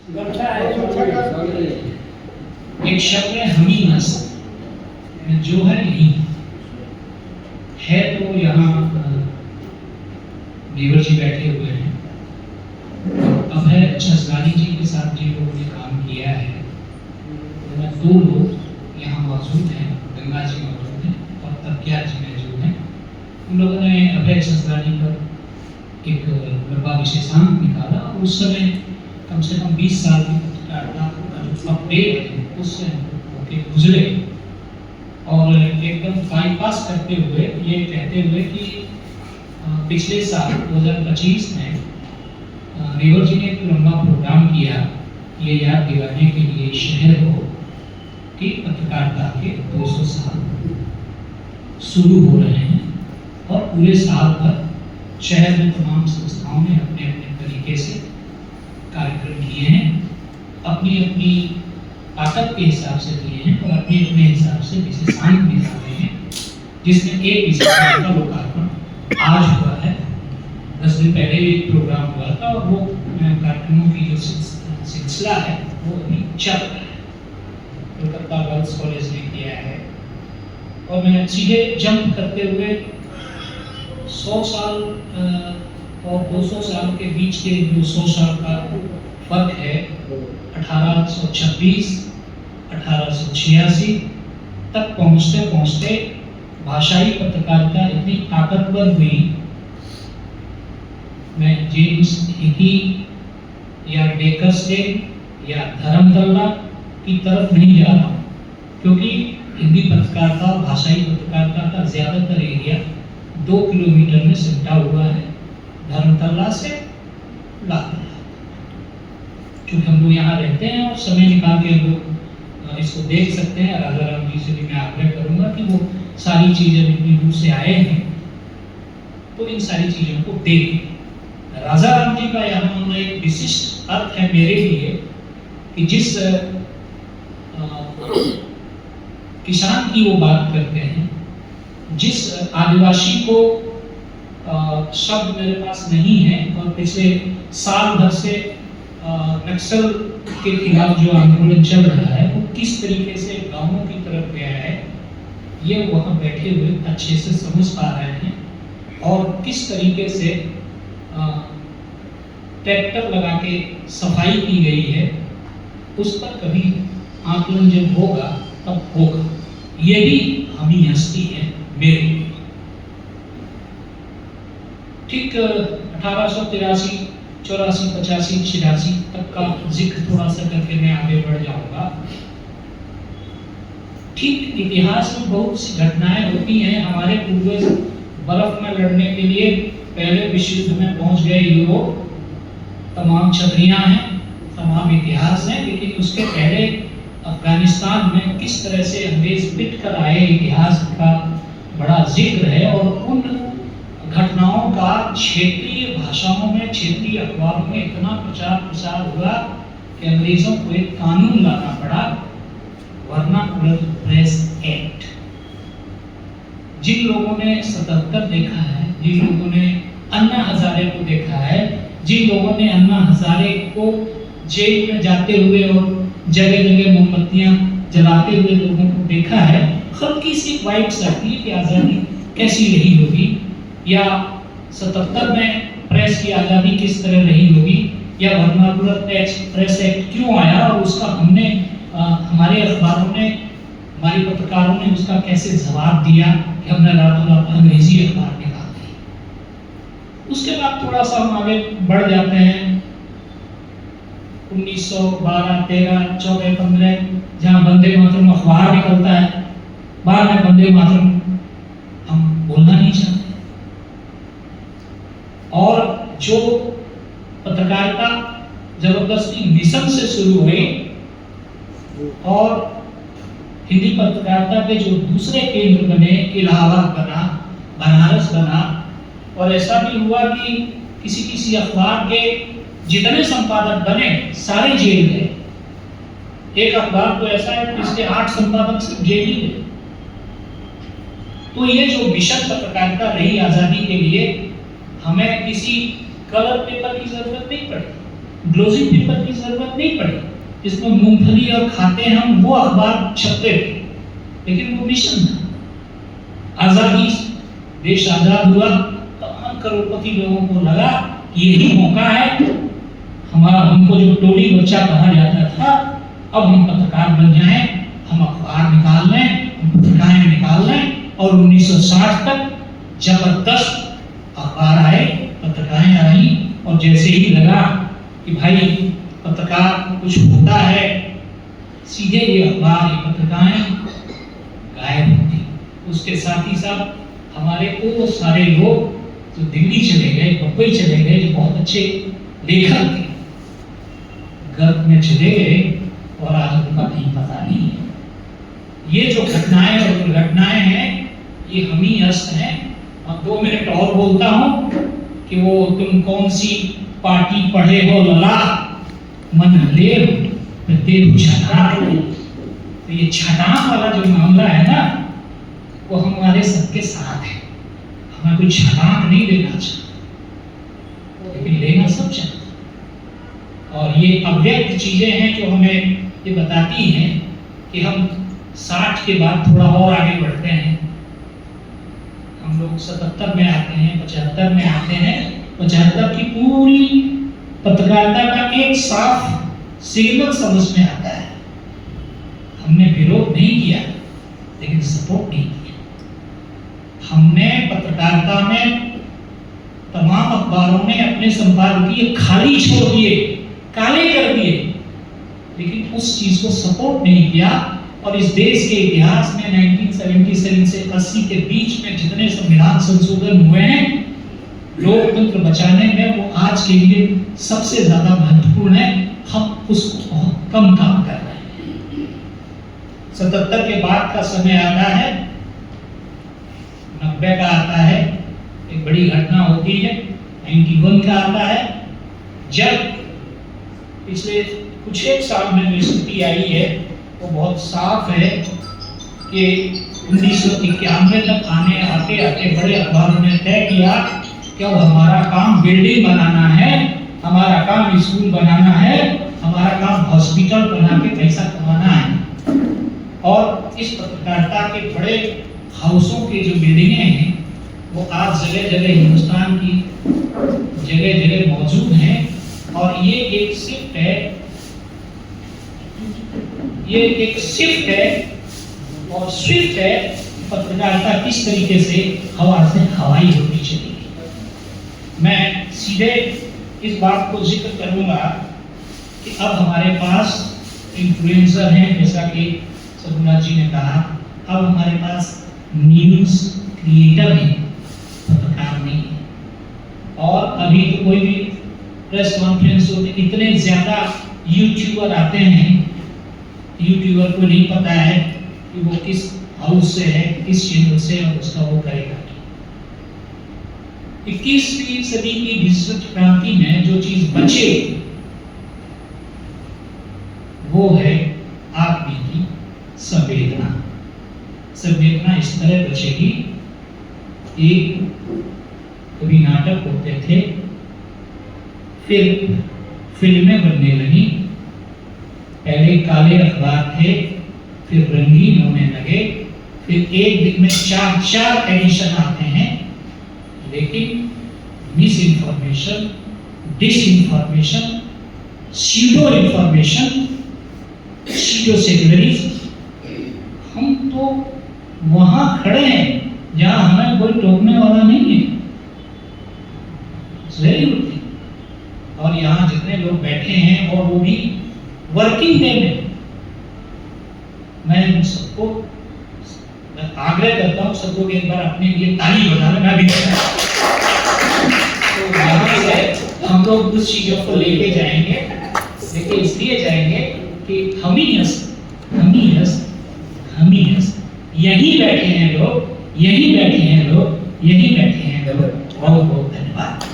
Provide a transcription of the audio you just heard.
एक शब्द है हम ही नस जो है नहीं है। तो यहाँ देवर जी बैठे हुए हैं। अभय छसगानी जी के साथ जिन लोगों ने काम किया है, दो लोग यहाँ मौजूद हैं, गंगा जी मौजूद हैं और तकिया जी मौजूद हैं। उन लोगों ने अभय छसगानी पर एक लंबा विशेषांक निकाला और उस समय कम से कम 20 साल की पत्रकारिता का जो अपडेट है उससे होके गुजरे और एकदम बाईपास करते हुए ये कहते हुए कि पिछले साल 2025 में देवर जी ने एक लंबा प्रोग्राम किया ये याद दिलाने के लिए शहर को कि पत्रकारिता के 200 साल शुरू हो रहे हैं और पूरे साल भर शहर में तमाम संस्थाओं ने अपने अपने तरीके से कार्यक्रम किए हैं, अपनी अपनी ताकत के हिसाब से किए हैं और अपने अपने हिसाब से विशेषांक निकाले हैं, जिसमें एक विशेषांक का लोकार्पण आज हुआ है। 10 दिन पहले भी एक प्रोग्राम हुआ था और वो कार्यक्रमों की जो सिलसिला है वो अभी चल रहा है। कोलकाता गर्ल्स कॉलेज ने किया है और मैं सीधे जंप करते हुए 100 साल और 200 साल के बीच के जो 100 साल का फर्क है, 1826 1886 तक पहुँचते पहुँचते भाषाई पत्रकारिता इतनी ताकतवर हुई। मैं जेम्स हिकी या बेकरस्टेन या धर्मतल्ला की तरफ नहीं जा रहा हूँ, क्योंकि हिंदी पत्रकारिता भाषाई पत्रकारिता का ज़्यादातर एरिया 2 किलोमीटर में सिमटा हुआ है, धर्मतल्ला से लातेहार। क्योंकि हम लोग यहाँ रहते हैं और समय निकाल के हम लोग इसको देख सकते हैं। राजा राम जी से भी मैं आग्रह करूँगा कि वो सारी चीज़ें इतनी दूर से आए हैं तो इन सारी चीज़ों को देखें। राजा राम जी का यहाँ एक विशिष्ट अर्थ है मेरे लिए कि जिस किसान की वो बात करते हैं, जिस आदिवासी को शब्द मेरे पास नहीं है और पिछले साल भर से नक्सल के खिलाफ जो आंदोलन चल रहा है वो किस तरीके से गांवों की तरफ गया है, ये वहाँ बैठे हुए अच्छे से समझ पा रहे हैं। और किस तरीके से ट्रैक्टर लगा के सफाई की गई है, उस पर कभी आकलन जब होगा तब होगा। ये भी हमी हस्ती है मेरे लिए। ठीक 1883 84 85 86 तक का जिक्र थोड़ा सा करके मैं आगे बढ़ जाऊंगा। ठीक इतिहास में बहुत सी घटनाएं होती हैं। हमारे पूर्वज बर्फ में लड़ने के लिए पहले विश्व युद्ध में पहुंच गए यूरोप, तमाम छतरियां हैं, तमाम इतिहास है, लेकिन उसके पहले अफगानिस्तान में किस तरह से अंग्रेज पिट कर आए इतिहास का बड़ा जिक्र है। और उन घटनाओं का क्षेत्रीय भाषाओं में, क्षेत्रीय अखबारों में इतना प्रचार प्रसार हुआ कि अंग्रेजों को एक कानून लाना पड़ा, वर्नाकुलर प्रेस एक्ट। जिन लोगों ने 77 देखा है, जिन लोगों ने अन्ना हजारे को देखा है, जिन लोगों ने अन्ना हजारे को जेल में जाते हुए और जगह जगह मोमबत्तियां जलाते हुए लोगों को देखा है, हल्की सी वाइब्स आती है कि आज़ादी कैसी रही होगी, या 77 में प्रेस की आज़ादी किस तरह रही होगी, या वर्नाकुलर प्रेस एक्ट क्यों आया और उसका हमने हमारे अखबारों ने, हमारे पत्रकारों ने उसका कैसे जवाब दिया कि हमने रातों रात अंग्रेजी अखबार निकाल दी। उसके बाद थोड़ा सा हम आगे बढ़ जाते हैं 1912 13 14 15 जहाँ वंदे मातरम अखबार निकलता है। बाद में वंदे मातरम हम बोलना नहीं चाहते और जो पत्रकारिता जबरदस्ती मिशन से शुरू हुई और हिंदी पत्रकारिता के जो दूसरे केंद्र बने, इलाहाबाद बना, बनारस बना, और ऐसा भी हुआ कि किसी किसी अखबार के जितने संपादक बने सारे जेल गए। एक अखबार तो ऐसा है जिसके 8 संपादक सिर्फ जेल ही गए। तो ये जो मिशन पत्रकारिता रही आज़ादी के लिए, हमें किसी कलर पेपर की जरूरत नहीं पड़ी। ग्लोसिंग पेपर की जरूरत नहीं पड़ी, इसमें मूंगफली और खाते हैं हम वो अखबार छपते थे, लेकिन वो मिशन था। आजादी, देश आजाद हुआ, तमाम करोड़पति लोगों को लगा कि यही मौका है, हमारा हमको जो टोली बच्चा कहा जाता था, अब हम पत्रकार बन जाएं, हम अखबार निकाल लें, हम पत्रिकाएं निकाल लें। और 1960 तक जबरदस्त अखबार आए, पत्रिकाएं आई, और जैसे ही लगा कि भाई पत्रकार कुछ होता है, सीधे ये अखबार, ये पत्रिकाएं गायब होती। उसके साथ ही साथ हमारे वो सारे लोग जो दिल्ली चले गए, बम्बई चले गए, जो बहुत अच्छे लेखक थे, गर्भ में चले गए और आज उनका कहीं पता नहीं है। ये जो घटनाएं और दुर्घटनाएं हैं, ये हम ही हस्त हैं। अब 2 मिनट और बोलता हूँ कि वो तुम कौन सी पार्टी पढ़े हो लला, मन लेव तेरू छटाक। तो ये छटाक वाला जो मामला है ना, वो हमारे सबके साथ है। हमें कोई छटाक नहीं लेना चाहिए, लेकिन लेना सब चाहिए। और ये अव्यक्त चीजें हैं जो हमें ये बताती हैं कि हम 60 के बाद थोड़ा और आगे बढ़ते हैं। हम लोग 77 में आते हैं, 75 में आते हैं। 75 की पूरी पत्रकारिता का एक साफ सिग्नल समझ में आता है। हमने विरोध नहीं किया, लेकिन सपोर्ट नहीं किया। हमने पत्रकारिता में, तमाम अखबारों ने अपने संपादकीय खाली छोड़ दिए, काले कर दिए, लेकिन उस चीज को सपोर्ट नहीं किया। और इस देश के इतिहास में 1977 से 80 के बीच में जितने संविधान संशोधन हुए हैं, लोकतंत्र बचाने में, वो आज के लिए सबसे ज्यादा महत्वपूर्ण है। हम उसको बहुत कम काम कर रहे हैं। 77 के बाद का समय आता है, 90 का आता है, एक बड़ी घटना होती है, 91 का आता है, जब पिछले कुछ एक साल में जो स्थिति आई है वो बहुत साफ है कि 1991 तक आते आते बड़े अखबारों ने तय किया कि अब हमारा काम बिल्डिंग बनाना है, हमारा काम स्कूल बनाना है, हमारा काम हॉस्पिटल बना के पैसा कमाना है। और इस पत्रकारिता के बड़े हाउसों के जो बिल्डिंगें हैं, वो आज जगह जगह हिंदुस्तान की जगह जगह मौजूद हैं। और ये एक शिफ्ट है, ये एक शिफ्ट है और स्विफ्ट है। पत्रकारिता किस तरीके से हवा से हवाई होती चली गई। मैं सीधे इस बात को जिक्र करूंगा कि अब हमारे पास इन्फ्लुएंसर हैं, जैसा कि सगुना जी ने कहा। अब हमारे पास न्यूज क्रिएटर हैं, पत्रकार नहीं है। और अभी तो कोई भी प्रेस कॉन्फ्रेंस होते, इतने ज्यादा यूट्यूबर आते हैं, यूट्यूबर को नहीं पता है कि वो किस हाउस से है, किस चैनल से, और उसका वो करेगा। 21वीं सदी की डिजिटल क्रांति में जो चीज बचे वो है आदमी की संवेदना। संवेदना इस तरह बचेगी, एक कभी नाटक होते थे, फिर फिल्में बनने लगी, पहले काले अखबार थे, फिर रंगीन होने लगे, फिर एक दिन में 4 एडिशन आते हैं। लेकिन misinformation, disinformation, pseudo information, pseudo secularism, हम तो वहां खड़े हैं जहां हमें कोई टोकने वाला नहीं है। Very good thing. और यहाँ जितने लोग बैठे हैं, और वो भी वर्किंग डे में, मैं सबको आग्रह करता हूँ, सब लोग एक बार अपने लिए ताली बजा लें। मैं भी तो यहाँ से हम लोग उस चीजों को लेके जाएंगे, लेके इसलिए जाएंगे कि हम ही यही बैठे हैं लोग, यही बैठे हैं लोग, यही बैठे हैं लोग। बहुत बहुत धन्यवाद।